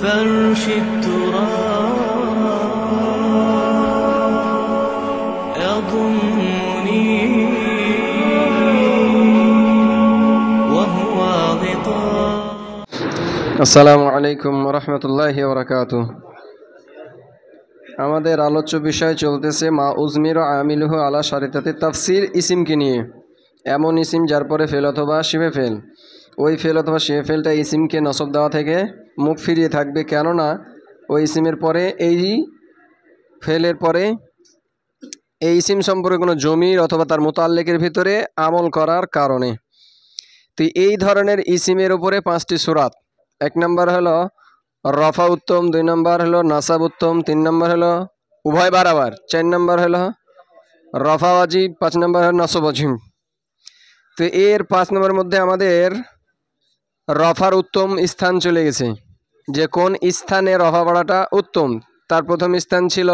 فرش التراب يضمني وهو غطاء. السلام عليكم ورحمة الله وبركاته. আমাদের আলোচ্য বিষয় চলতেছে মা উজমির আমিলুহু আলা শারিতাতি তাফসির ইসিমকে নিয়ে। এমন ইসিম যার পরে ফেল অথবা শিবে ফেল, ওই ফেল অথবা শিবে ফেলটা ইসিমকে নসব দেওয়া থেকে মুখ ফিরিয়ে থাকবে, কেননা ওই ইসিমের পরে এই ফেলের পরে এই ইসিম সম্পর্কে কোনো জমির অথবা তার মুতাল্লিকের ভিতরে আমল করার কারণে। তো এই ধরনের ইসিমের উপরে 5টি সূরাত। 1 নম্বর হলো রফা উত্তম, 2 নম্বর হলো নাসাব উত্তম, 3 নম্বর হলো উভয় বারাবার, 4 নম্বর হলো রফা ওয়াজিব, 5 নম্বর হলো নসব ওয়াজিব। তো এর 5 নম্বরের মধ্যে আমাদের রফার উত্তম স্থান চলে গেছে, যে কোন স্থানে রফা পড়াটা উত্তম। তার প্রথম স্থান ছিল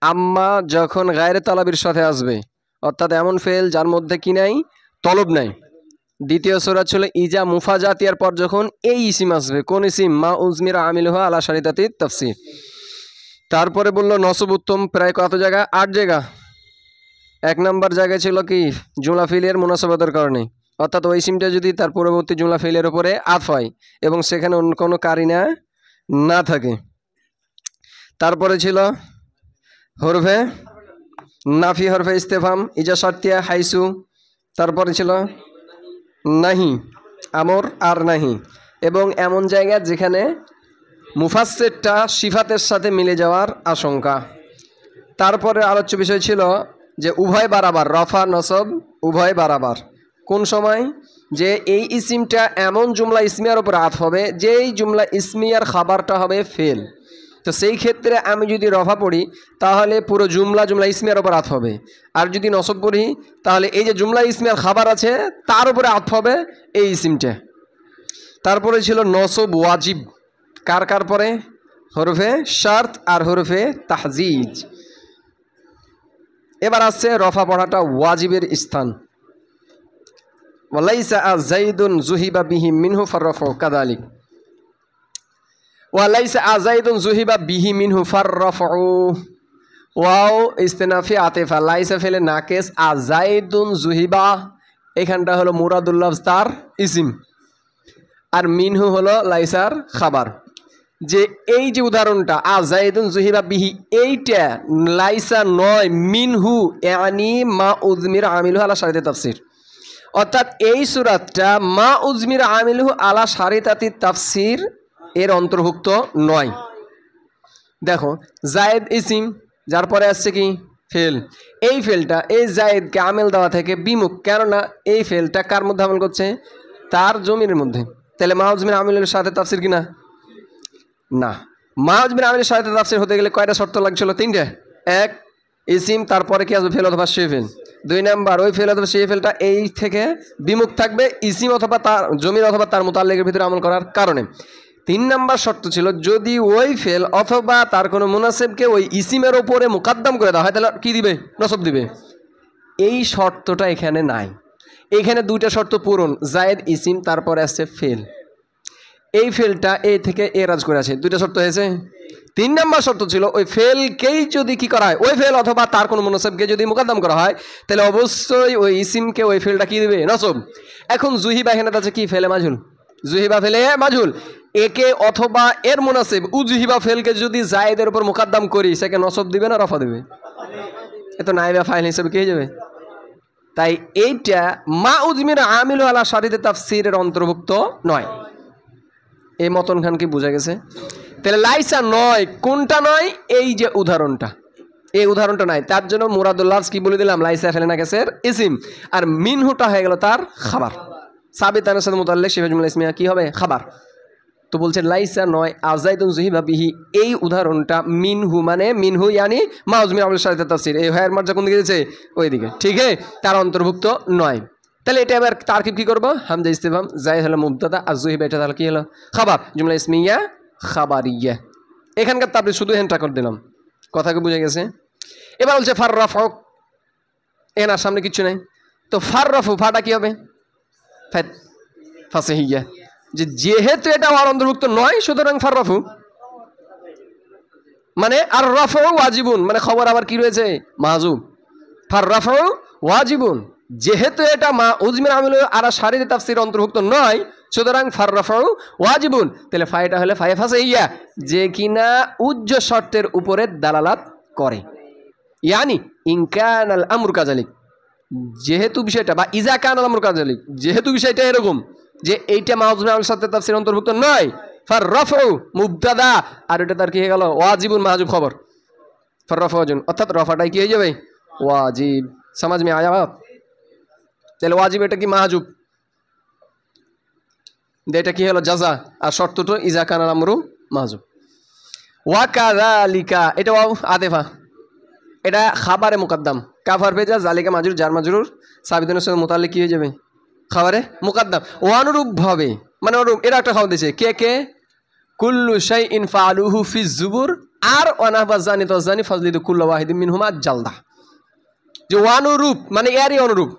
আম্মা যখন গায়রে তলবের সাথে আসবে, অর্থাৎ এমন ফেল যার মধ্যে কি নাই, তলব নাই। দ্বিতীয় সূরা ছিল ইজা মুফাজাতিয়ার পর যখন এই ইসিম আসবে, কোন ইসিম, মা উজমির আমিলুহু আলা শারিতাতি তাফসির। তারপরে বলল নসব উত্তম, প্রায় কত জায়গা, 8 জায়গা। 1 নম্বর জায়গায় ছিল কি, জুমলা ফিলের মুনাসাবাতের কারণে, অর্থাৎ ওই ইসিমটা যদি তার পরবর্তী জুমলা ফিলের উপরে আতফ হয় এবং সেখানে অন্য কোনো কারিনা না থাকে। তারপরে ছিল হরফে নাফি, হরফে ইস্তেফাম, ইজা শার্তিয়া, হাইসু। তারপরে ছিল নাহি, আমর আর নাহি, এবং এমন জায়গা যেখানে মুফাসসিরটা সিফাতের সাথে মিলে যাওয়ার আশঙ্কা। তারপরে আলোচ্য বিষয় ছিল যে উভয় বারাবার, রফা নসব উভয় বারাবার। কোন সময়, যে এই ইসিমটা এমন জুমলা ইসমিয়ার উপর আতফ হবে যেই জুমলা ইসমিয়ার খাবারটা হবে ফেল। তো সেই ক্ষেত্রে আমি যদি রফা পড়ি তাহলে পুরো জুমলা ইসমিয়ার উপর আতফ হবে, আর যদি নসব পড়ি তাহলে এই যে জুমলা ইসমিয়ার খাবার আছে তার উপরে আতফ হবে এই ইসিমটা। তারপরে ছিল নসব ওয়াজিব, কার কার পরে, হরফে শার্ত আর হরফে তাহজিজ। এবার আসছে রফা পড়াটা ওয়াজিবের স্থান। ওয়ালাইসা আযাইদুন যুহিবা বিহি মিনহু ফাররাফু কাযালিক, ওয়ালাইসা আযাইদুন যুহিবা বিহি মিনহু ফাররাফু, ওয়াও ইস্তিনাফি আতিফা, লাইসা ফেলে নাকিস, আযাইদুন যুহিবা এখানটা হলো মুরাদুল্লাহ তার ইসিম, আর মিনহু হলো লাইসার খাবার। যে এই যে উদাহরণটা আযাইদুন যুহিবা বিহি, এইটা লাইসা নয়, মিনহু ইয়ানি মা উজমির আমিলুহু আলা শারিতাতি তাফসির, অর্থাৎ এই সূরাতটা মা উজমির আমিলুহু আলা শারিতাতি তাফসির এর অন্তর্ভুক্ত নয়। দেখো জায়েদ ইসিম, যার পরে আসছে কি ফেল, এই ফেলটা এই জায়েদকে আমেল দেওয়া থেকে বিমুখ, কেননা এই ফেলটা কার মধ্যে আমল করছে, তার জমির মধ্যে। তাহলে মা উজমির আমিলের সাথে তাফসির কিনা, না। মা উজমির আমিলের সাথে তাফসির হতে গেলে কয়টা শর্ত লাগছিল, 3টে। 1 ইসিম, তারপরে কি আসবে, ফেল অথবা শিফে ফেল। 2 নাম্বার ওই ফেল অথবা শিফে ফেলটা এই থেকে বিমুখ থাকবে ইসিম অথবা তার জমির অথবা তার মুতাল্লিকের ভিতরে আমল করার কারণে। 3 নাম্বার শর্ত ছিল যদি ওই ফেল অথবা তার কোনো মুনাসিবকে ওই ইসিমের ওপরে মুকাদ্দাম করে দেওয়া হয় তাহলে কি দিবে, নসব দিবে। এই শর্তটা এখানে নাই। এখানে 2টা শর্ত পূরণ, জায়েদ ইসিম, তারপরে আসছে ফেল। এই ফেলটা এ থেকে এরাজ করে আছে, 2টা শর্ত হয়েছে। 3 নাম্বার শর্ত ছিল ওই ফেলকেই যদি কি করা হয়, ওই ফেল অথবা তার কোনো মুনাসিবকে যদি মুকাদ্দাম করা হয় তাহলে অবশ্যই ওই ইসিমকে ওই ফেলটা কি দিবে, নসব। এখন জুহিবা এখানে আছে কি, ফেলে মাজহুল, জুহিবা ফেলে মাজহুল, একে অথবা এর মুনাসিব উজহিবা ফেলকে যদি জায়েদের উপর মুকাদ্দাম করি সেকে নসব দিবে না রফা দিবে, এ তো নাইবা ফাইল হিসেবে কি হয়ে যাবে। তাই এইটা মা উজমির আমিলুহু আলা শারিতাতি তাফসিরের অন্তর্ভুক্ত নয়। এই মতন খান কি বোঝা গেছে? তাহলে লাইসা নয়, কোনটা নয়, এই যে উদাহরণটা, এই উদাহরণটা নাই, তার জন্য মুরাদুল্লাহ কি বলে দিলাম, লাইসা ফেলে নাকিসের ইসিম, আর মিনহুটা হয়ে গেল তার খাবার। সাবিতানের সাথে মুতাল্লিক শিফা জুমলা ইসমিয়া কি হবে, খাবার। তো বলছে লাইসা নয়, আযাইদুন যুহিবা বিহি, এই উদাহরণটা মিনহু মানে মিনহু ইয়ানি মা উজমির আমিলুহু আলা শারিতাতি তাফসির, এই হায়ের মার্জা কোন দিকে দিয়েছে, ওই দিকে, ঠিক আছে, তার অন্তর্ভুক্ত নয়। তাহলে এটা এবার তারকিব কি করব, হামজা ইস্তিফহাম, জায়েদ হলো মুবতাদা, আর যুহিবা এটা তাহলে কি হলো, খাবার, জুমলা ইসমিয়া খাবারিয়া। এখানকার তারপরে শুধু হেনটা করে দিলাম, কথা কি বুঝে গেছে? এবার বলছে ফাররাফু, এনার সামনে কিছু নাই, তো ফাররাফু ফাটা কি হবে, ফাসিহিয়া, যে যেহেতু এটা আমার অন্তর্ভুক্ত নয় সুতরাং ফাররাফু মানে আর রাফউ ওয়াজিবুন, মানে খবর আবার কি রয়েছে মাহজুব। ফার রাফউ ওয়াজিবুন, যেহেতু এটা মা উজমির আমিল আর শারীর তাফসীর অন্তর্ভুক্ত নয়, সুতরাং ফার রাফউ ওয়াজিবুন, তাহলে ফাইটা হলে ফায়ে ফাসাইয়া, যে কিনা উজ্জ শর্তের উপরে দালালাত করে। ইয়ানি ইনকানাল আমরু কাযালিক, যেহেতু বিষয়টা, বা ইজা কানাল আমরু কাযালিক, যেহেতু বিষয়টা এরকম যে এইটা মা উজমির আমিল সাথে তাফসীর অন্তর্ভুক্ত নয়, ফার রাফউ মুবতাদা, আর এটা তার কি হয়ে গেল ওয়াজিবুন মাহজুব খবর। ফার রাফউ ওয়াজিবুন, অর্থাৎ রফাটাই কি হয়ে যাবে ওয়াজিব। সমাজ মে আয়া বাপ? তাহলে ওয়াজিব এটা কি মাহজুব, এটা কি হলো জাযা, আর শর্তটো ইজা কানাল আমরু মাহজুব। ওয়া কাযালিকা, এটা ওয়াও আতেফা, এটা খাবারে মুকদ্দম, কাফার পেজা জালিকা মাজরুর, জার মাজরুর সাবিদের সঙ্গে মুতাল্লিক কি হয়ে যাবে খাবারে মুকদ্দম। ও অনুরূপ ভাবে, মানে অনুরূপ, এটা একটা খাবার দিয়েছে কে কে, কুল্লু শাইইন ফাআলুহু ফি যুবুর, আর ওয়ানাহবা জানি তাজানি ফাজলিদু কুল্লু ওয়াহিদিন মিনহুমা জালদা, যে অনুরূপ মানে এরই অনুরূপ,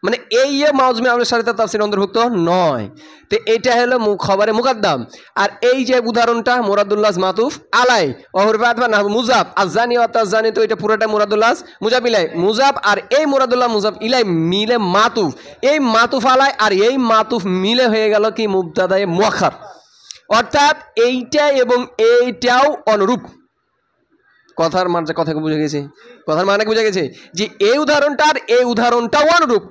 মানে এই মাউজমি আমাদের সাথে তাফসীর অন্তর্ভুক্ত নয়। তো এটা হলো খবরে মুকদ্দম। আর এই যে উদাহরণটা মুরাদুল্লাহ মাতুফ আলাই ওহরফাত বা নাহু মুজাব আজানি ওয়া তাজানি, তো এটা পুরোটা মুরাদুল্লাহ মুজাব ইলাই, মুজাব আর এই মুরাদুল্লাহ মুজাব ইলাই মিলে মাতুফ, এই মাতুফ আলাই আর এই মাতুফ মিলে হয়ে গেল কি মুবতাদায়ে মুআখার, অর্থাৎ এইটা এবং এইটাও অনুরূপ। কথার মানে কথা বুঝে গেছে, কথার মানে বুঝে গেছে যে এই উদাহরণটা আর এই উদাহরণটাও অনুরূপ।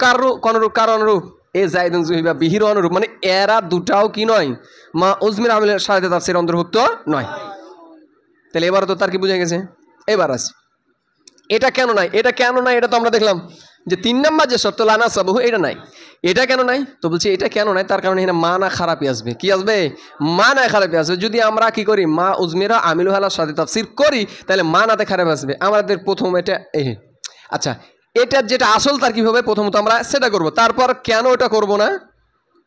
কার অনুরূপ? এ জাইদুন যুহিবা বিহির অনুরূপ, মানে এরা দুটাও কি নয় মা উজমির আমিলের সাথে তাফসীর অন্তর্ভুক্ত নয়। তাহলে এবার তো তার কি বুঝে গেছে। এবার আছে এটা কেন নাই, এটা কেন নাই, এটা তো আমরা দেখলাম যে 3 নম্বর যে শর্ত লানা সাবহু, এটা নাই। এটা কেন নাই? তো বলছি এটা কেন নাই, তার কারণে এখানে মানা খারাপই আসবে। কি আসবে? মানা খারাপই আসবে। যদি আমরা কি করি মা উজমিরা আমিলু হালার সাথে তাফসীর করি, তাহলে মানাতে খারাপ আসবে। আমাদের প্রথম এটা আচ্ছা, এটার যেটা আসল তার কিভাবে প্রথমত আমরা সেটা করব, তারপর কেন এটা করব না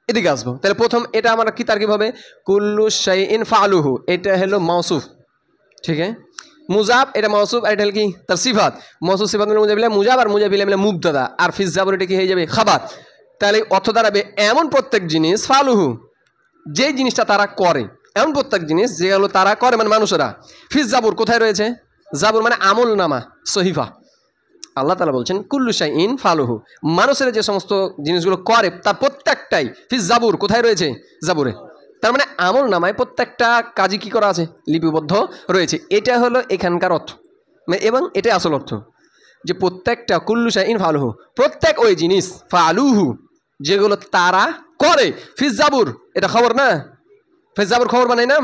এদিকে আসবো। তাহলে প্রথম এটা আমরা কি তার কিভাবে, কুল্লু শাইইন ফাআলুহু, এটা হলো মাউসুফ, ঠিক আছে, মুজাব এটা মাউসুফ, আর এটা হলো কি তার সিফাত। মাউসুফ সিফাত মিলে মুজাব ইলাইহি মুজাব, আর মুজাব ইলাইহি মিলে মুবতাদা, আর ফিজ জাবর এটা কি হয়ে যাবে খাবার। তাহলে অর্থ দাঁড়াবে এমন প্রত্যেক জিনিস ফালুহু, যে জিনিসটা তারা করে, এমন প্রত্যেক জিনিস যেগুলো তারা করে মানে মানুষেরা। ফিজ জাবুর কোথায় রয়েছে? জাবুর মানে আমল নামা, সহিফা। আল্লাহ তাআলা বলছেন কুল্লু শাইইন ফালুহু, মানুষের যে সমস্ত জিনিসগুলো করে তার প্রত্যেকটাই ফিজ জাবুর কোথায় রয়েছে? জাবুরে। তার মানে আমল নামায় প্রত্যেকটা কাজই কি করা আছে? লিপিবদ্ধ রয়েছে। এটা হলো এখানকার অর্থ, এবং এটাই আসল অর্থ, যে প্রত্যেকটা কুল্লু শাইইন ফালুহু, প্রত্যেক ওই জিনিস ফালুহু যেগুলো তারা করে, ফিজ জাবুর এটা খবর না, ফিজ জাবুর খবর বানাই না,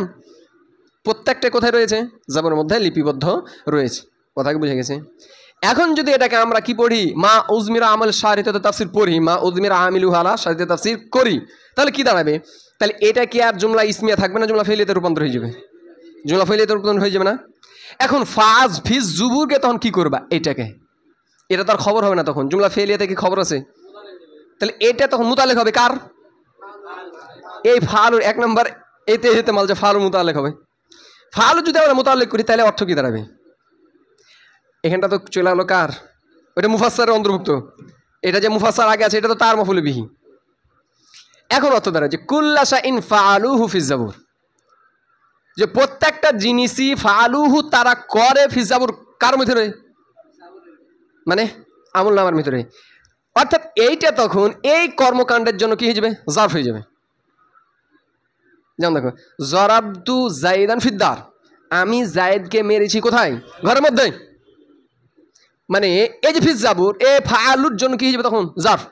প্রত্যেকটা কোথায় রয়েছে? জাবুরের মধ্যে লিপিবদ্ধ রয়েছে। কথা কি বুঝে গেছে? এখন যদি এটাকে আমরা কি পড়ি, মা উজমিরা আমল শারিতে তাফসীর পড়ি, মা উজমিরা আমিলু হালা শারিতে তাফসীর করি, তাহলে কি দাঁড়াবে? তাহলে এটা কি আর জুমলা ইসমিয়া থাকবে না, জুমলা ফেলিয়াতে রূপান্তর হয়ে যাবে? জুমলা ফেলিয়াতে রূপান্তর হয়ে যাবে না? এখন ফাজ ফিজ জুবুরকে তখন কি করবা? এটাকে, এটা তো আর খবর হবে না, তখন জুমলা ফেলিয়াতে কি খবর আছে? তাহলে এটা তখন মুতালেক হবে কার? এই ফালুর 1 নম্বর এতে হেতে মাল যে ফালু মুতালেক হবে। ফালু যদি আমরা মুতালেক করি তাহলে অর্থ কি দাঁড়াবে? এখানটা তো চলে গেল কার? ওইটা মুফাসসারের অন্তর্ভুক্ত, এটা যে মুফাসসার আগে আছে এটা তো তার মাফুল বিহি। এখন অর্থ দাঁড়ায় যে কুল্লা শাইইন ফাআলুহু ফিজ জাবুর, যে প্রত্যেকটা জিনিসই ফাআলুহু তারা করে ফিজ জাবুর, কার ভিতরে? মানে আমল নামার ভিতরে। অর্থাৎ এইটা তখন এই কর্মকাণ্ডের জন্য কি হয়ে যাবে? জারফ হয়ে যাবে। যেমন দেখো জরাবতু জাইদান ফিদ্দার, আমি জায়েদকে মেরেছি কোথায়? ঘরের মধ্যে। মানে এই যে ফিজ জাবুর, এ ফাআলুর জন্য কি হয়ে যাবে তখন? জারফ।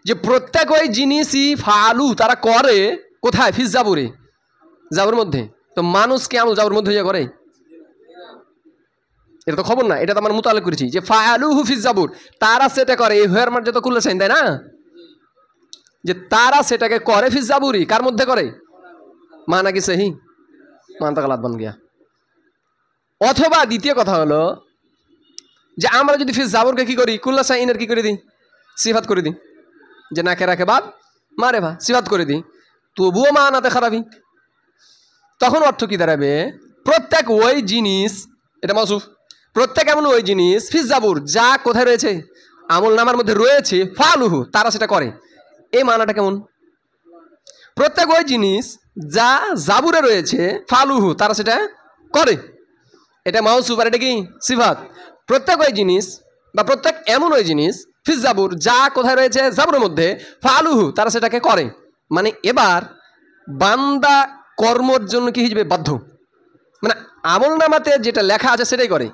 যে প্রত্যেক ওই জিনিসই ফাআলু তারা করে কোথায়? ফিজ জাবুরে, জাবুর মধ্যে। তো মানুষ কি আমল জাবুর মধ্যে করে? এটা তো খবর না, এটা তো আমরা মুতালেক করেছি যে ফাআলুহু ফিজ জাবুর, তারা সেটা করে। এই হেয়ার মার্জ তো কুল্লা শাইইন, তাই না? যে তারা সেটাকে করে ফিজ জাবুরি, কার মধ্যে করে? মানা কি সহি? মানতা গলাত বান গিয়া। অথবা দ্বিতীয় কথা হলো যে আমরা যদি ফিজ জাবুরকে কি করি? কুল্লা শাইইনের কি করে দিই? সিফাত করে দিই, যে নাকে রাখে বাদ মারে ভা, সিফাত করে দিই, তবুও মানাতে খারাপই। তখন অর্থ কি দাঁড়াবে? প্রত্যেক ওই জিনিস, এটা মাসুফ, প্রত্যেক এমন ওই জিনিস ফিজ জাবুর যা কোথায় রয়েছে? আমল নামার মধ্যে রয়েছে, ফালুহু তারা সেটা করে। এই মানাটা কেমন? প্রত্যেক ওই জিনিস যা জাবুরে রয়েছে, ফালুহু তারা সেটা করে। এটা মাউসুফ আর এটা কি সিফাত। প্রত্যেক ওই জিনিস বা প্রত্যেক এমন ওই জিনিস ফিজ জাবুর যা কোথায় রয়েছে জাবুরের মধ্যে ফালুহু তারা সেটাকে করে। মানে এবার বান্দা কর্মর জন্য কি হিসেবে বাধ্য, মানে আমল নামাতে যেটা লেখা আছে সেটাই করে।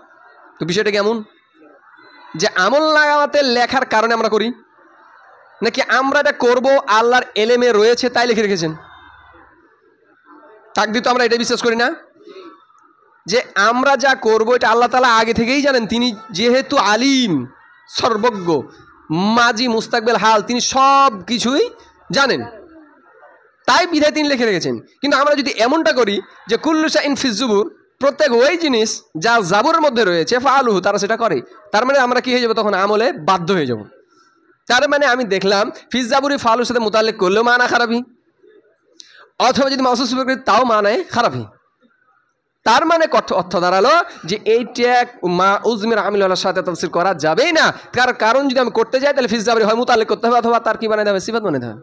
তো বিষয়টা কেমন যে আমল নামাতে লেখার কারণে আমরা করি, নাকি আমরা এটা করবো আল্লাহর এলেমে রয়েছে তাই লিখে রেখেছেন? তাকদীর তো আমরা এটা বিশ্বাস করি না যে আমরা যা করবো এটা আল্লাহ তাআলা আগে থেকেই জানেন। তিনি যেহেতু আলিম, সর্বজ্ঞ, মাজি মুস্তাকবেল হাল, তিনি সব কিছুই জানেন, তাই বিধায় তিনি লিখে রেখেছেন। কিন্তু আমরা যদি এমনটা করি যে কুল্লু শাইইন ফিজ জুবুর, প্রত্যেক ওই জিনিস যা জাবুরের মধ্যে রয়েছে ফালুহু তারা সেটা করে, তার মানে আমরা কি হয়ে যাবো তখন আমলে বাধ্য হয়ে যাব। তার মানে আমি দেখলাম ফিজ জাবুরি ফালুর সাথে মুতাল্লিক করলেও মানা খারাপই, অথবা যদি মাউসুফ করি তাও মানায় খারাপই। তার মানে অর্থ দাঁড়ালো যে এইটা মা উজমির আমিলুল্লাহর সাথে তাফসীর করা যাবেই না। তার কারণ যদি আমি করতে যাই তাহলে ফিজ জাবরি হয় মুতাল্লিক করতে হবে, অথবা তার কি বানাতে হবে, সিফাত বানাতে হবে।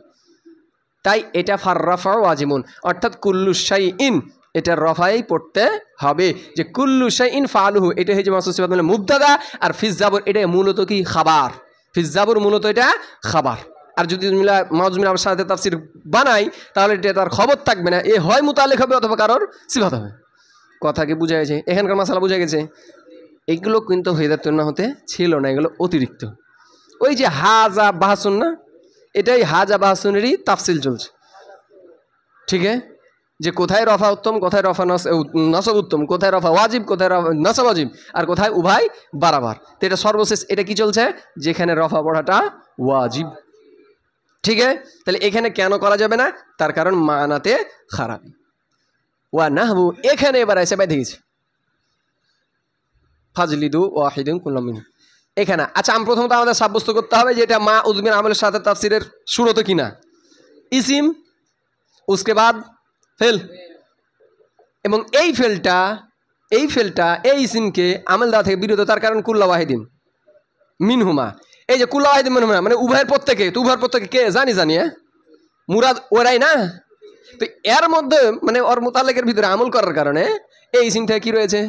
তাই এটা ফাররাফা ওয়াজিবুন, অর্থাৎ কুল্লু শাইইন এটা রফাই পড়তে হবে, যে কুল্লু শাইইন ফালুহু এটা হচ্ছে মাউসুফ সিফাত মানে মুবতাদা, আর ফিজ জাবর এটা মূলত কি খাবার। ফিজ জাবর মূলত এটা খাবার। আর যদি মাউজমির আমার সাথে তাফসীর বানাই তাহলে এটা তার খবর থাকবে না, এ হয় মুতাল্লিক হবে অথবা কারোর সিফাত হবে। কথা কি বুঝা গেছে? এখানকার মাসালা বুঝা গেছে? এগুলো কিন্তু হিদায়াতুন হতে ছিল না, এগুলো অতিরিক্ত। ওই যে হাজা বাহাসুন না, এটাই হাজা বাহাসুনেরই তাফসিল চলছে, ঠিক আছে? যে কোথায় রফা উত্তম, কোথায় রফা নসব উত্তম, কোথায় রফা ওয়াজিব, কোথায় রফা নসব ওয়াজিব, আর কোথায় উভয় বারাবার। তো এটা সর্বশেষ এটা কি চলছে, যেখানে রফা পড়াটা ওয়াজিব, ঠিক আছে? তাহলে এখানে কেন করা যাবে না? তার কারণ মানাতে খারাপ। ওয়া নাহবু এখানে এবার এসে বেঁধে গেছে ফাজলিদু ওয়াহিদুন কুল্লাম মিনহু এখানে। আচ্ছা, আমি প্রথমত আমাদের সাব্যস্ত করতে হবে যে এটা মা উজমির আমলের সাথে তাফসিরের শুরুত কিনা ইসিম, উসকে বাদ ফেল, এবং এই ফেলটা এই ইসিমকে আমল দেওয়া থেকে বিরত। তার কারণ কুল্লা ওয়াহিদিন মিনহুমা, এই যে কুল্লা ওয়াহিদিন মিনহুমা মানে উভয়ের প্রত্যেকে। তো উভয়ের প্রত্যেকে কে জানি মুরাদ ওরাই না। তো এর মধ্যে মানে ওর মুতাল্লিকের ভিতরে আমল করার কারণে এই ইসিম থেকে কি রয়েছে,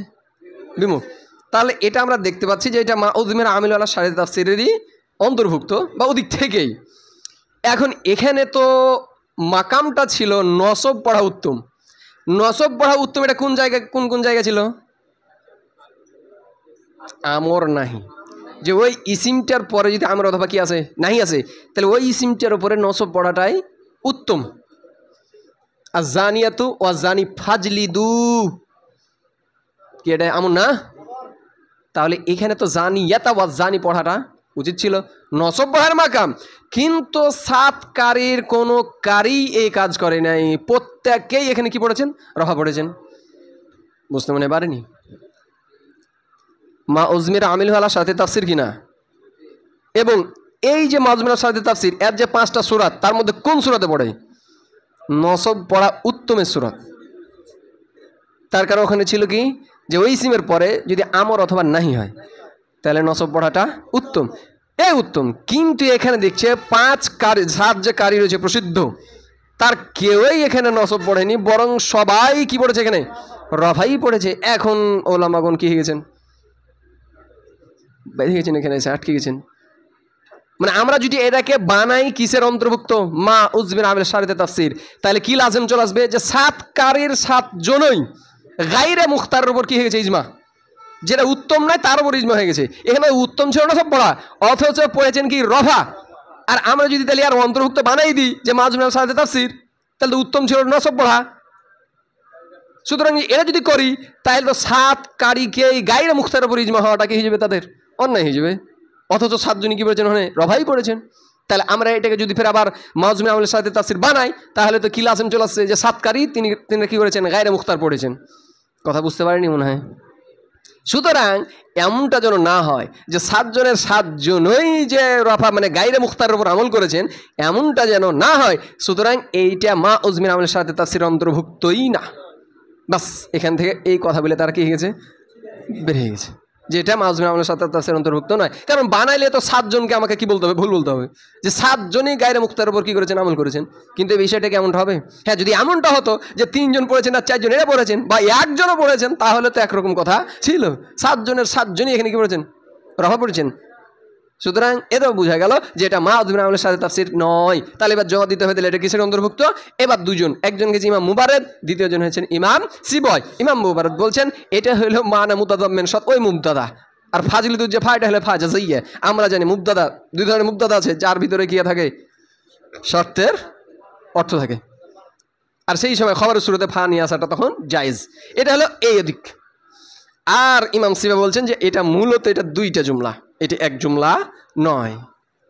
বিমুখ। তাহলে এটা আমরা দেখতে পাচ্ছি যে এটা মা উজমির আমিলুল্লাহ সাথে তাফসিরেরই অন্তর্ভুক্ত বা ওদিক থেকেই। এখন এখানে তো মাকামটা ছিল নসব পড়া উত্তম। নসব পড়া উত্তম এটা কোন জায়গায়, কোন জায়গা ছিল? আমর নাহি, যে ওই ইসিমটার পরে যদি আমর অথবা কি আছে নাহি আছে, তাহলে ওই ইসিমটার উপরে নসব পড়াটাই উত্তম। আর জানিয়াতু ও জানি ফাজলিদু কি এটা আমর না? তাহলে এখানে তো জানিয়াতা ওয়া জানি পড়াটা উচিত ছিল, নসব পড়ার মাকাম। কিন্তু সাত কারীর কোনো কারি এই কাজ করে নাই, প্রত্যেকেই এখানে কি পড়েছেন, রফা পড়েছেন। বুঝতে মনে পারেনি মা উজমির আমিলুল্লাহর সাথে তাফসির কিনা। এবং এই যে মা উজমির সাথে তাফসির এর যে 5টা সূরাত, তার মধ্যে কোন সূরাতে পড়ে নসব পড়া উত্তমের সূরাত? তার কারণ ওখানে ছিল কি যে ওই ইসিমের পরে যদি আমর অথবা নাহি হয় তাহলে নসব পড়াটা উত্তম, উত্তম। কিন্তু এখানে দেখছে 7 যে কারি রয়েছে প্রসিদ্ধ, তার কেউই এখানে নসব পড়েনি, বরং সবাই কি পড়েছে এখানে রফাই পড়েছে। এখন ওলামাগণ কি হয়ে গেছেন, বেঁধে গেছেন, এখানে এসে আটকে গেছেন। মানে আমরা যদি এটাকে বানাই কিসের অন্তর্ভুক্ত, মা উজমির আমিলের সাথে তাফসির, তাহলে কি লাজেম চলে আসবে যে 7 কারীর 7 জনই গায়রে মুখতারের উপর কি হয়ে গেছে ইজমা, যেটা উত্তম নয় তার উপর ইজমা হয়ে গেছে। এখানে উত্তম ছিল না সব পড়া, অথচ পড়েছেন কি রফা। আর আমরা যদি তাহলে আর অন্তর্ভুক্ত বানাই দিই যে মা উজমির সাথে তাফসির, তাহলে তো উত্তম ছিল না সব পড়া। সুতরাং এটা যদি করি তাহলে তো 7 কারীকে গায়রে মুখতারের উপর ইজমা হওয়াটা কি হয়ে যাবে, তাদের অন্যায় হয়ে যাবে। অথচ 7 জনই কি পড়েছেন, ওখানে রফাই পড়েছেন। তাহলে আমরা এটাকে যদি ফের আবার মা উজমির আমিলের সাথে তাফসির বানাই তাহলে তো কি লাজেম চলে আসছে যে 7 কারী তিনি কি করেছেন, গায়রে মুখতার পড়েছেন। কথা বুঝতে পারেনি মনে হয়। সুতরাং এমনটা যেন না হয় যে 7 জনের 7 জনই যে রফা মানে গায়রে মুখতারের উপর আমল করেছেন, এমনটা যেন না হয়। সুতরাং এইটা মা উজমির আমিলের সাথে তাফসির অন্তর্ভুক্তই না। বাস এখান থেকে এই কথা বলে তারা কি হয়ে গেছে, বের হয়ে গেছে। যে এটা মাজমুন আমলের সাথে তাফসীর অন্তর্ভুক্ত নয়, কারণ বানাইলে তো 7 জনকে আমাকে কি বলতে হবে, ভুল বলতে হবে যে 7 জনই গায়রে মুক্তার উপর কি করেছেন, আমল করেছেন। কিন্তু এই বিষয়টা কেমনটা হবে? হ্যাঁ, যদি এমনটা হতো যে 3 জন পড়েছেন আর 4 জন এরা পড়েছেন বা 1 জনও পড়েছেন, তাহলে তো একরকম কথা ছিল। 7 জনের 7 জনই এখানে কি পড়েছেন, রফা পড়েছেন। সুতরাং এটাও বোঝা গেল যে এটা মাজমুন আমলের সাথে তাফসীর নয়। তাহলে এবার জবাব দিতে হবে, তাহলে এটা কিসের অন্তর্ভুক্ত? এবার দুজন, একজন গেছে ইমাম মুবারদ, দ্বিতীয়জন হয়েছেন ইমাম সিবয়। ইমাম মুবারদ বলছেন এটা হলো মানা মুতাদাম্মিন শর্ত, ওই মুবতাদা। আর ফাজিলুদ যে ফায়টা হলো ফা জাযাইয়া। আমরা জানি মুবতাদা, দুই ধরনের মুবতাদা আছে, যার ভিতরে কি থাকে, শর্তের অর্থ থাকে। আর সেই সময় খবরের শুরুতে ফা নিয়ে আসাটা তখন জায়েজ। এটা হলো এই দিক। আর ইমাম সিবা বলছেন যে এটা মূলত এটা দুইটা জুমলা, এটা এক জুমলা নয়।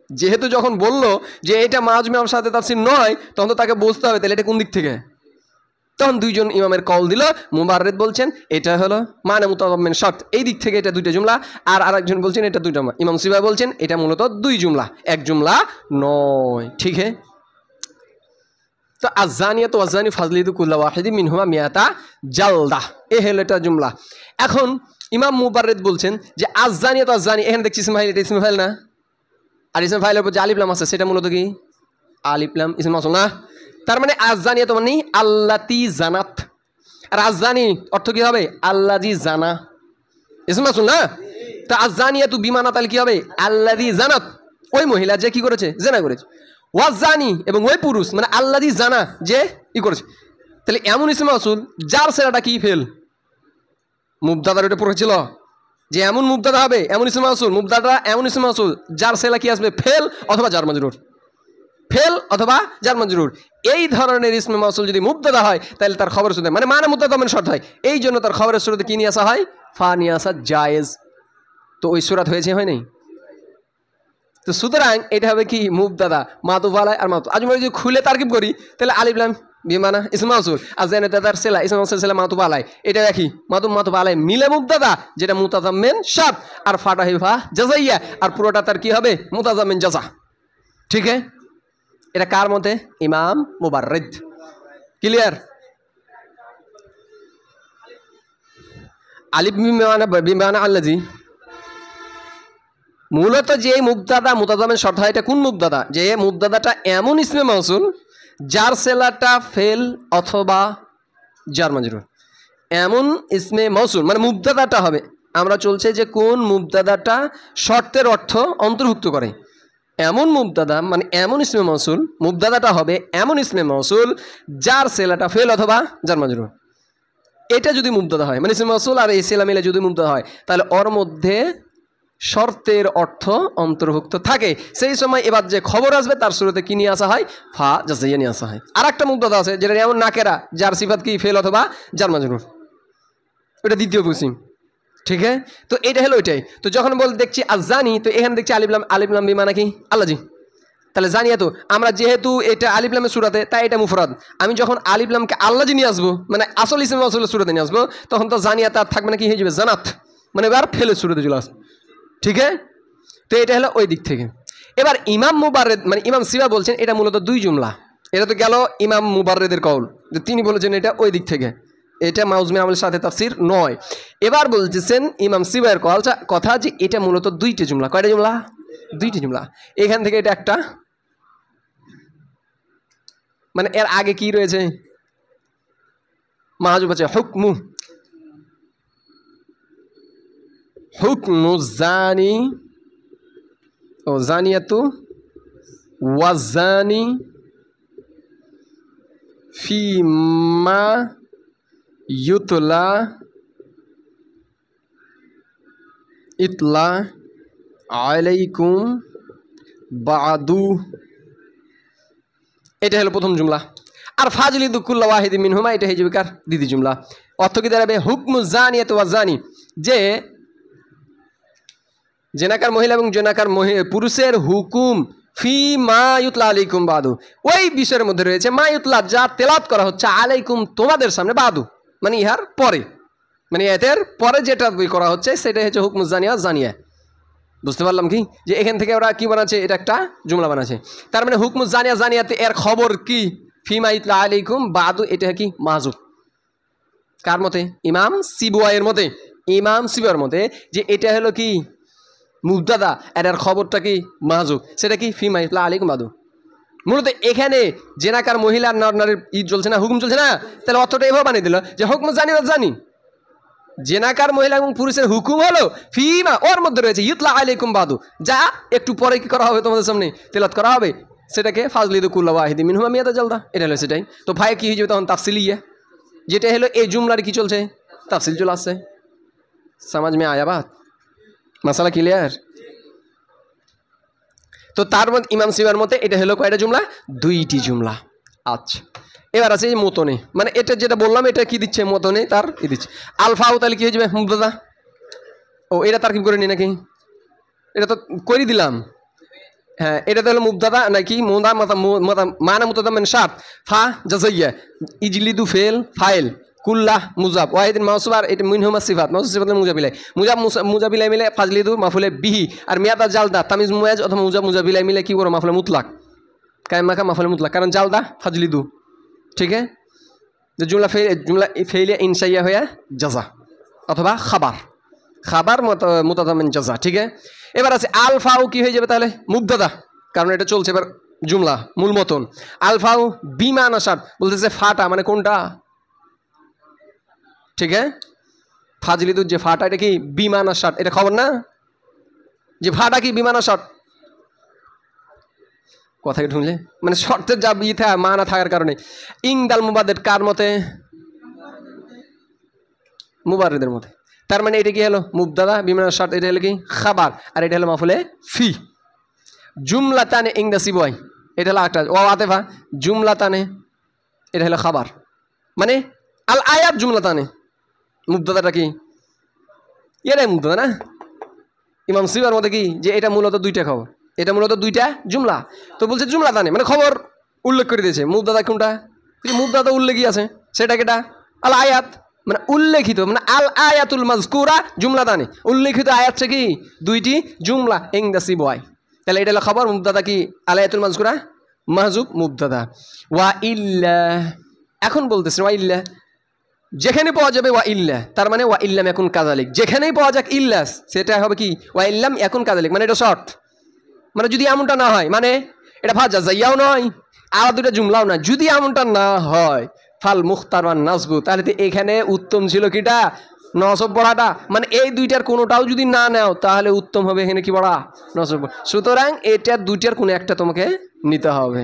যেহেতু যখন বলল যে এটা মাজমুন আমলের সাথে তাফসীর নয়, তখন তো তাকে বুঝতে হবে তাহলে এটা কোন দিক থেকে। তখন দুইজন ইমামের কল দিল। মুবাররিদ বলছেন এটা হলো মানে মুতাদাম্মিন শর্ত, এই দিক থেকে এটা দুইটা জুমলা। আর আরেকজন বলছেন এটা দুইটা। ইমাম সিবা বলছেন এটা মূলত দুই জুমলা, এক জুমলা নয়। ঠিক আছে। তো আযানিয়াতু ওয়াযানি ফাজলিদু কুল্লা ওয়াহিদিন মিনহুমা মিয়াতা জালদা, এ হলো এটা জুমলা। এখন ইমাম মুবাররিদ বলছেন যে আযানিয়াতু আযানি, এখানে দেখছি ইসম ফাইল, এটা ইসম ফাইল না, আর ইসম ফাইলের উপর যে আলিফ লাম আছে সেটা মূলত কি আলিফ লাম ইসম মাসুল না। তার মানে আযানিয়াতু মানে আল্লাতী জানাত, আর আযানি অর্থ কি হবে, আল্লাযী জানা, ইসম মাসুল না। তো আযানিয়াতু বিমানা তাহলে কি হবে, আল্লাযী জানাত, ওই মহিলা যে কি করেছে, জিনা করেছে। ওয়াজানি এবং ওই পুরুষ মানে আল্লাযী জানা, যে ই করেছে। তাহলে এমন ইসম মাসুল যার সেরাটা কি ফেল, মুবতাদার ওটা পড়েছিল যে এমন মুবতাদা হবে, এমন ইসম মাসুল, মুবতাদা এমন ইসম মাসুল যার সেলা কি আসবে, ফেল অথবা জার মাজরুর, ফেল অথবা জার মাজরুর। এই ধরনের ইসমে মাসুল যদি মুবতাদা হয় তাহলে তার খবরের শুরুতে মানে মুতাদাম্মিন শর্ত হয়, এই জন্য তার খবরের শুরুতে কি নিয়ে আসা হয়, ফা নিয়ে আসা জায়েজ। তো ওই সূরাত হয়েছে, হয় নাই? তো সুতরাং এটা হবে কি মুবতাদা মাতুফ আলাই আর মাতুফ। আজ আমরা যদি খুলে তারকিব করি তাহলে আলিফ লাম বিমানা ইসম মাসুল আর জানাতার সেলা ইসম মাসুল সেলা মাতুফ আলাই, এটা দেখি মাতুফ আলাই মিলে মুবতাদা যেটা মুতাদাম্মিন শর্ত, আর ফাটা হিফা জাযাইয়া, আর পুরোটা তার কি হবে, মুতাদাম্মিন জাযা। ঠিক আছে। এটা কার মতে, ইমাম মুবাররিদ। ক্লিয়ার? আলিফ বিমানা আল্লাযী মূলত যে মুবতাদা মুতাদাম্মিন শর্ত হয়, এটা কোন মুবতাদা, যে মুবতাদাটা এমন ইসমে মাউসুল যার সেলাটা ফেল অথবা জার মাজরুর, এমন ইসমে মাউসুল মানে মুবতাদাটা হবে। আমরা চলছে যে কোন মুবতাদাটা শর্তের অর্থ অন্তর্ভুক্ত করে, এমন মুবতাদা মানে এমন ইসমে মাউসুল, মুবতাদাটা হবে এমন ইসমে মাউসুল যার সেলাটা ফেল অথবা জার মাজরুর। এটা যদি মুবতাদা হয় মানে ইসমে মাউসুল আর এই সেলা মিলে যদি মুবতাদা হয়, তাহলে ওর মধ্যে শর্তের অর্থ অন্তর্ভুক্ত থাকে। সেই সময় এবার যে খবর আসবে তার শুরুতে কি নিয়ে আসা হয়, ফা জাযাইয়া নিয়ে আসা হয়। আর একটা মুবতাদা আছে যেটা এমন নাকেরা যার সিফাত কি ফেল অথবা জার মাজরুর, ওটা দ্বিতীয় কিসম। ঠিক আছে। তো এটা হলো ওইটাই। তো যখন দেখছি আযানি, তো এখানে দেখছি আলিফ লাম বিমানা কি আল্লাযী, তাহলে জানিয়া তো আমরা যেহেতু এটা আলিফ লামের সূরাতে তাই এটা মুফরাদ। আমি যখন আলিফ লামকে আল্লাযী নিয়ে আসবো মানে আসল ইসম মাউসুলের সূরাতে নিয়ে আসবো, তখন তো জানিয়া তার থাকবে না কি হয়ে যাবে, জানাত, মানে এবার ফেলের সূরাতে চলে আসবে। ঠিক আছে। তো এটা হলো ওই দিক থেকে। এবার ইমাম মুবাররিদ মানে ইমাম সিবা বলছেন এটা মূলত দুই জুমলা। এটা তো গেল ইমাম মুবাররিদের কওল, যে তিনি বলেছেন এটা ওই দিক থেকে, এটা মাজমুন আমলের সাথে তাফসীর নয়। এবার বলতেছেন ইমাম সিবার কথা যে এটা মূলত দুইটা জুমলা। কয়টা জুমলা? দুইটা জুমলা। এখান থেকে এটা একটা, মানে এর আগে কি রয়েছে, মাহজুব আছে হুকমু, হুকমু জানি ও জানিয়াতু ওয়াজানি ফিমা ইউতলা ইতলা আলাইকুম বাদু, এটা হলো প্রথম জুমলা। আর ফাজলিদু কুল্লা ওয়াহিদিন মিনহুমা, এটা হয়ে যাবে কার, দ্বিতীয় জুমলা। অর্থ কি দাঁড়াবে, হুকমু জানিয়াতু ওয়াজানি, যে জেনাকার মহিলা এবং জেনাকার পুরুষের হুকুম ফি মা ইউতলা আলাইকুম বাদু, ওই বিষয়ের মধ্যে রয়েছে মা ইউতলা যা তেলাওয়াত করা হচ্ছে আলাইকুম তোমাদের সামনে, বাদু মানে ইহার পরে, মানে এদের পরে যেটা করা হচ্ছে সেটাই হচ্ছে হুকমু জানিয়া জানিয়া। বুঝতে পারলাম কি, যে এখান থেকে ওরা কি বানাচ্ছে, এটা একটা জুমলা বানাচ্ছে। তার মানে হুকমু জানিয়া জানিয়াতে এর খবর কি, ফি মা ইউতলা আলাইকুম বাদু, এটা কি মাহজুব। কার মতে? ইমাম সিবুয়াইয়ের মতে। ইমাম সিবার মতে যে এটা হলো কি মুবতাদা, এটার খবরটা কি মাহজুব, সেটা কি ফি মাইফলা আলাইকুম বাদু। মূলত এখানে জেনাকার মহিলা নারীর ঈদ চলছে না, হুকুম চলছে না, তাহলে অতটা এভাবে বানিয়ে দিল যে হুকুম জানি জেনাকার মহিলা এবং পুরুষের হুকুম হলো ফিমা, ওর মধ্যে রয়েছে ইউতলা আলাইকুম বাদু, যা একটু পরে কি করা হবে তোমাদের সামনে তেলাওয়াত করা হবে, সেটাকে ফাজলিদু কুল্লা ওয়াহিদি মিনহুমা মিয়াতা জালদা, এটা হলো সেটাই। তো ভাই কি হয়ে যাবে তখন তাফসিল ইয়া, যেটা হলো এই জুমলার কি চলছে তাফসিল চলে আসছে। সমাজ মে আয়া বাত, মাসালা ক্লিয়ার। তো তার মধ্যে ইমাম সিবার মতে এটা হলো কয়টা জুমলা, দুইটি জুমলা। আচ্ছা এবার আছে এই মতনে, মানে এটা যেটা বললাম এটা কি দিচ্ছে মতনে তার ই দিচ্ছে আলফাও, তাহলে কি হয়ে যাবে মুবতাদা। ও এটা তার কি করে নি নাকি, এটা তো করে দিলাম। হ্যাঁ এটা তো হলো মুবতাদা নাকি মানা মুবতাদা মানে শার্ট ফা জাযাইয়া ইজলিদু ফেল ফাইল কুল্লাহ মুজাব ওয়াহিদিন মাউসুব, আর এটা মিনহুমা সিফাত মাউসুব সিফাত মুজাবিলাই মুজাবিলাই মিলে ফাজলিদু মাফুলে বিহি, আর মিয়াদা জালদা তামিজ মুয়াজ অথবা মুজাবিলাই মিলে কি করো মাফুলে মুতলাক কায়েম মাখা মাফুলে মুতলাক, কারণ জালদা ফাজলিদু। ঠিক আছে, যে জুমলা ফেইলে ইনসাইয়া হইয়া জাজা অথবা খাবার মুতাদামিন জাজা। ঠিক আছে, এবার আছে আলফাও কি হয়ে যাবে তাহলে মুবতাদা, কারণ এটা চলছে এবার জুমলা মূল মতন। আলফাও বিমান আসার বলতেছে ফাটা, মানে কোনটা, ঠিক আছে ফাজলিদুর যে ফাটা এটা কি বিমান আসার, এটা খবর না যে ফাটা কি বিমান আসার, কথাকে ঢুকলে মানে শর্তের যা ইথা মানা থাকার কারণে। ইংদাল মুবাদের কার মতে, মুবারদের মতে। তার মানে এটা কি হলো মুবতাদা বিমান শর্ত, এটা হলো কি খাবার, আর এটা হলো মাফুলে ফি। জুমলা তানে ইংদা সিবয়, এটা হলো একটা ও আতেফা জুমলা তানে, এটা হলো খাবার, মানে আল আয়াত জুমলা তানে মুবতাদাটা কি এটাই মুবতাদা না। ইমাম সিবার মতে কি যে এটা মূলত দুইটা খবর, এটা মূলত দুইটা জুমলা। তো বলছে জুমলা তানে মানে খবর উল্লেখ করে দিয়েছে। মুবতাদা কোনটা, মুবতাদা উল্লেখই আছে, সেটা কেটা আল আয়াত মানে উল্লেখিত, মানে আল আয়াতুল মাজকুরা জুমলা তানে উল্লেখিত আয়াত কি দুইটি জুমলা ইংদা সিবয়, তাহলে এটা হলো খবর। মুবতাদা কি আল আয়াতুল মাজকুরা মাহজুব মুবতাদা। ওয়া ইল্লা, এখন বলতেছে ওয়া ইল্লা যেখানে পাওয়া যাবে ওয়া ইল্লা, তার মানে ওয়া ইল্লাম এখন কাজালিক, যেখানেই পাওয়া যাক ইল্লাস সেটা হবে কি ওয়া ইল্লাম এখন কাজালিক, মানে এটা শর্ত, মানে যদি এমনটা না হয়, মানে এটা ফাজা যাইয়াও নয় আর দুটা জুমলাও না, যদি এমনটা না হয় ফাল মুখতার ওয়ান নাসবু, তাহলে তো এখানে উত্তম ছিল কিটা নসব পড়াটা, মানে এই দুইটার কোনোটাও যদি না নাও তাহলে উত্তম হবে এখানে কি পড়া নসব। সুতরাং এটার দুইটার কোনো একটা তোমাকে নিতে হবে।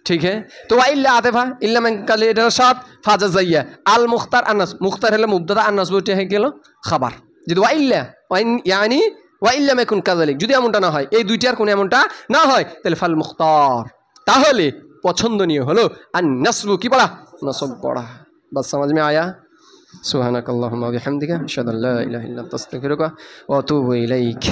ঠিক আছে, তো ইল্লা আতেফা ইল্লা কালে এটা সাত ফাজা যাইয়া আল মুখতার আন্নাস, মুখতার হলে মুবতাদা আন্নাস বইটা হয়ে গেল খাবার। যদি ওয়াইল্লা ইয়ানি ওয়াইল্লাম এখন কাজালিক, যদি এমনটা না হয় এই দুইটার কোনো এমনটা না হয় তাহলে ফাল মুখতার, তাহলে পছন্দনীয় হলো আর নাসবু কি পড়া নসব পড়া। বাস সমাজ মে আয়া। সুবহানাকাল্লাহুম্মা ওয়া বিহামদিকা আশহাদু আল্লা ইলাহা ইল্লা আনতা আস্তাগফিরুকা ওয়া আতুবু ইলাইক।